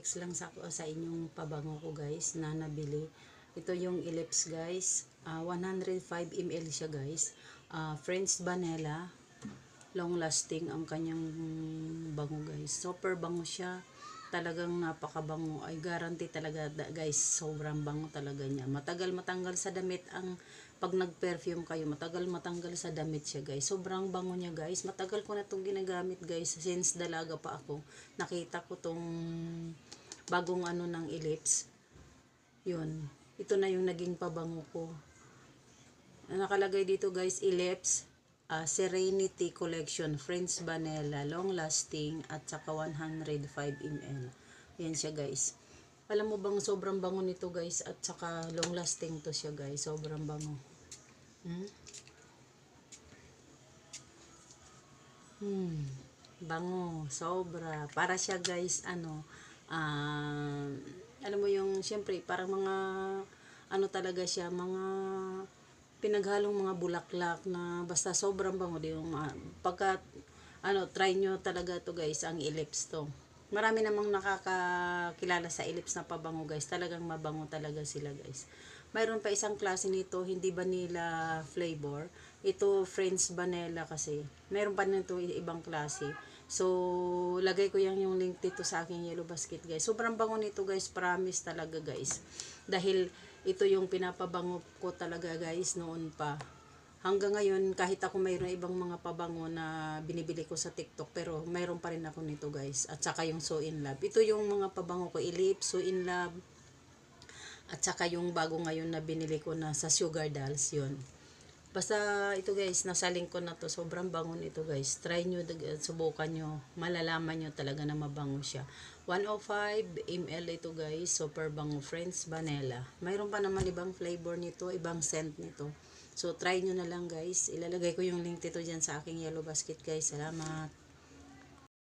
text lang sa inyong pabango ko guys na nabili. Ito yung Ellipse guys. 105 ml siya guys. French Vanilla. Long lasting ang kanyang bango guys. Super bango siya. Talagang napakabango. Ay guarantee talaga guys. Sobrang bango talaga niya. Matagal matanggal sa damit ang pag nag-perfume kayo. Matagal matanggal sa damit siya guys. Sobrang bango niya guys. Matagal ko na itong ginagamit guys. Since dalaga pa ako. Nakita ko tong bagong ano ng Ellipse. Yun. Ito na yung naging pabango ko. Nakalagay dito guys, Ellipse Serenity Collection, French Vanilla, Long Lasting, at saka 105 ml. Yan siya guys. Alam mo bang sobrang bango nito guys, at saka long lasting to siya guys. Sobrang bango. Bango, sobra. Para siya guys, alam mo yung, syempre, parang mga, ano talaga siya, mga pinaghalong mga bulaklak na basta sobrang bango. Yung, pagka, try nyo talaga to guys, ang Ellipse to. Marami namang nakakakilala sa Ellipse na pabango guys. Talagang mabango talaga sila guys. Mayroon pa isang klase nito, hindi vanilla flavor. Ito French vanilla kasi. Mayroon pa nito ibang klase. So, lagay ko yung link dito sa aking yellow basket guys. Sobrang bango nito guys, promise talaga guys. Dahil ito yung pinapabango ko talaga guys noon pa. Hanggang ngayon, kahit ako mayroon ibang mga pabango na binibili ko sa TikTok, pero mayroon pa rin ako nito guys. At saka yung So In Love. Ito yung mga pabango ko, Ellipse, So In Love. At saka yung bago ngayon na binili ko na sa Sugar Dolls, yun. Basta ito guys, nasa link ko na to. Sobrang bango nito guys. Try nyo, subukan nyo. Malalaman nyo talaga na mabango siya. 105 ml ito guys. Super bango. French Vanilla. Mayroon pa naman ibang flavor nito. Ibang scent nito. So try nyo na lang guys. Ilalagay ko yung link dito dyan sa aking yellow basket guys. Salamat.